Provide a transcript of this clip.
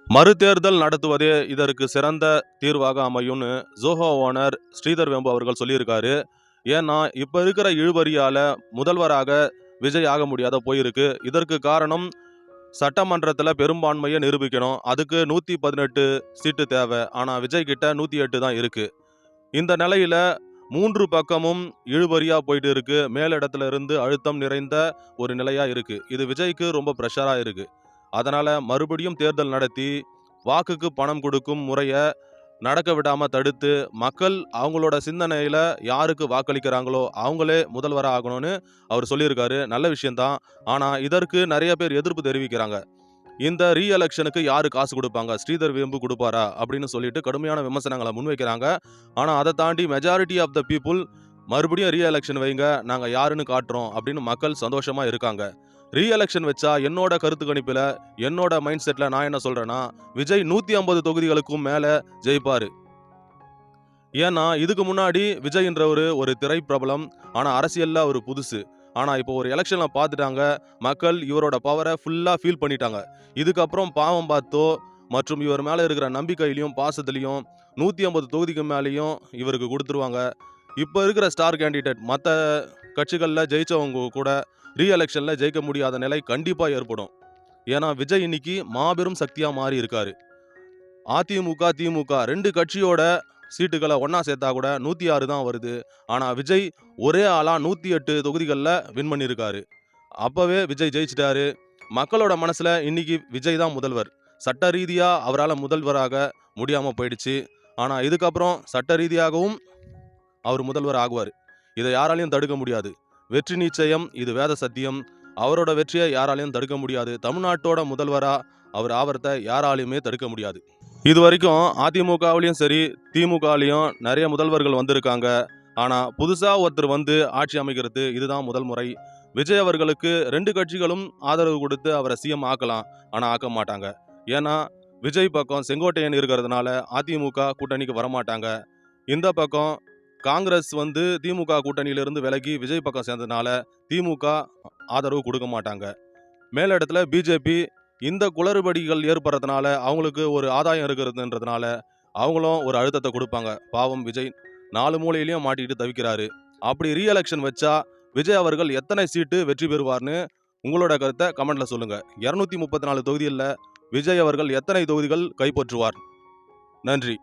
மறுதேர்தல் நடத்துவதே இதற்கு சிறந்த தீர்வாக அமையும்னு ஜோஹோ ஓனர் ஸ்ரீதர் வெம்பு அவர்கள் சொல்லியிருக்காரு. ஏன்னா இப்ப இருக்கிற இழுபறியால முதல்வராக விஜய் ஆக முடியாத போயிருக்கு. இதற்கு காரணம் சட்டமன்றத்துல பெரும்பான்மையை நிரூபிக்கணும். அதுக்கு 118 சீட்டு தேவை. ஆனா விஜய் கிட்ட 108 தான் இருக்கு. இந்த நிலையில 3 பக்கமும் இழுபறியா போயிட்டு இருக்கு. மேலிடத்துல இருந்து அழுத்தம் நிறைந்த ஒரு நிலையா இருக்கு. இது விஜய்க்கு ரொம்ப பிரஷரா இருக்கு. அதனால மறுபடியும் தேர்தல் நடத்தி வாக்குக்கு பணம் கொடுக்கும் முறைய நடக்க விடாம தடுத்து மக்கள் அவங்களோட சிந்தனையில யாருக்கு வாக்களிக்கிறாங்களோ அவங்களே முதல்வரா ஆகணும்னு அவர் சொல்லியிருக்காரு. நல்ல விஷயம்தான். ஆனா இதற்கு நிறைய பேர் எதிர்ப்பு தெரிவிக்கிறாங்க. இந்த ரீ எலெக்ஷனுக்கு யாரு காசு கொடுப்பாங்க? ஸ்ரீதர் வேம்பு கொடுப்பாரா அப்படின்னு சொல்லிட்டு கடுமையான விமர்சனங்களை முன்வைக்கிறாங்க. ஆனா அதை தாண்டி மெஜாரிட்டி ஆஃப் த பீப்புள் மறுபடியும் ரீ எலெக்ஷன் வைங்க, நாங்க யாருன்னு காட்டுறோம் அப்படின்னு மக்கள் சந்தோஷமா இருக்காங்க. ரீ எலெக்ஷன் வச்சா என்னோட கருத்து கணிப்புல, என்னோட மைண்ட் செட்ல நான் என்ன சொல்றேன்னா, விஜய் 150 தொகுதிகளுக்கும் மேல ஜெயிப்பாரு. ஏன்னா இதுக்கு முன்னாடி விஜய்ன்றவரு ஒரு திரை பிரபலம். ஆனா அரசியல்ல அவர் புதுசு. ஆனா இப்போ ஒரு எலெக்ஷன்ல பார்த்துட்டாங்க. மக்கள் இவரோட பவரை ஃபுல்லா ஃபீல் பண்ணிட்டாங்க. இதுக்கப்புறம் பாவம் பார்த்தோ மற்றும் இவர் மேல இருக்கிற நம்பிக்கையிலையும் பாசத்திலையும் 150 தொகுதிக்கு மேலேயும் இவருக்கு கொடுத்துருவாங்க. இப்போ இருக்கிற ஸ்டார் கேண்டிடேட் மற்ற கட்சிகள்ல ஜெயிச்சவங்க கூட ரீ எலெக்ஷன்ல ஜெயிக்க முடியாத நிலை கண்டிப்பா ஏற்படும். ஏன்னா விஜய் இன்னைக்கு மாபெரும் சக்தியா மாறி இருக்காரு. அதிமுக, திமுக 2 கட்சியோட சீட்டுகளை ஒன்னா சேர்த்தா கூட 106 தான் வருது. ஆனா விஜய் ஒரே ஆளா 108 தொகுதிகளில் வின் பண்ணியிருக்காரு. அப்பவே விஜய் ஜெயிச்சிட்டாரு. மக்களோட மனசுல இன்னைக்கு விஜய் தான் முதல்வர். சட்ட ரீதியா அவரால் முதல்வராக முடியாம போயிடுச்சு. ஆனா இதுக்கப்புறம் சட்ட ரீதியாகவும் அவர் முதல்வர் ஆகுவார். இதை யாராலையும் தடுக்க முடியாது. வெற்றி நிச்சயம், இது வேத சத்தியம். அவரோட வெற்றியை யாராலையும் தடுக்க முடியாது. தமிழ்நாட்டோட முதல்வரா அவர் ஆவறத யாராலையுமே தடுக்க முடியாது. இது வரைக்கும் அதிமுகவிலையும் சரி, திமுகவிலையும் நிறைய முதல்வர்கள் வந்திருக்காங்க. ஆனா புதுசா ஒருத்தர் வந்து ஆட்சி அமைக்கிறது இதுதான் முதல் முறை. விஜய் அவர்களுக்கு 2 கட்சிகளும் ஆதரவு கொடுத்து அவரை சிஎம் ஆக்கலாம். ஆனா ஆக்க மாட்டாங்க. ஏன்னா விஜய் பக்கம் செங்கோட்டையன் இருக்கிறதுனால அதிமுக கூட்டணிக்கு வரமாட்டாங்க. இந்த பக்கம் காங்கிரஸ் வந்து திமுக கூட்டணியிலிருந்து விலகி விஜய் பக்கம் சேர்ந்ததுனால திமுக ஆதரவு கொடுக்க மாட்டாங்க. மேலிடத்துல பிஜேபி இந்த குளறுபடிகள் ஏற்படுறதுனால அவங்களுக்கு ஒரு ஆதாயம் இருக்கிறதுன்றதுனால அவங்களும் ஒரு அழுத்தத்தை கொடுப்பாங்க. பாவம் விஜய் 4 மூலையிலையும் மாட்டிக்கிட்டு தவிக்கிறாரு. அப்படி ரீ எலெக்ஷன் வச்சா விஜய் அவர்கள் எத்தனை சீட்டு வெற்றி பெறுவார்னு உங்களோட கருத்தை கமெண்ட்ல சொல்லுங்க. 234 தொகுதியில் விஜய் அவர்கள் எத்தனை தொகுதிகள் கைப்பற்றுவார்? நன்றி.